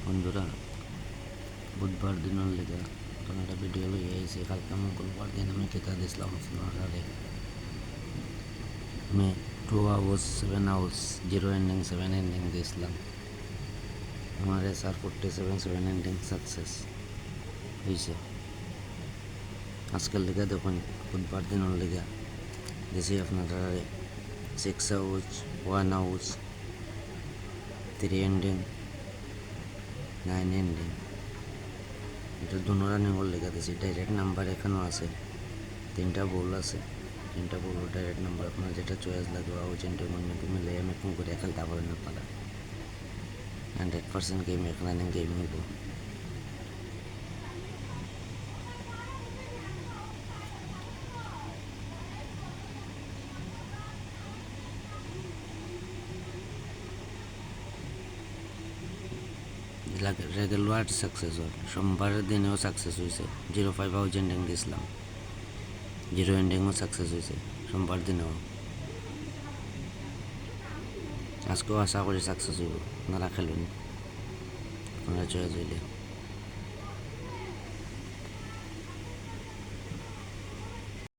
বন্ধুরা, বুধবার দিনের লেগে নতুন একটা ভিডিও লইয়া আইছি। কালকে মঙ্গলবার দিন আমি কেতা দিয়েছিলাম আপনারা আমি 2 hours 7 hours 0 ending 7 ending দিয়েছিলাম। আমার SR 47 ending সাকসেস হয়েছে। আজকের লেগে দেখুন, বুধবার দিনের লেগে দিয়েছি আপনারা 6 hours 1 hours 3 ending 9 ending। এটা দুনো রানিংয়ের লেগে দিয়েছি। ডাইরেক্ট নাম্বার এখানেও আছে, 3টা বল আছে, 3টা বল ডাইরেক্ট নাম্বার। আপনার যেটা চয়েস লাগবে ওজেন্টের মধ্যে মিলে আমি ফোন করে খেলতে পারেন আপনারা। 100% গেম রানিং গেম হইব। রেগুলার সাকসেস হয়, সোমবারের দিনেও সাকসেস হয়েছে। 05 হাউজ এন্ডিং দিয়েছিলাম, 0 এন্ডিংও সাকসেস হয়েছে সোমবার দিনেও। আজকেও আশা করি সাকসেস হইব। আপনারা খেলুন, আপনারা চয়েস হইলে।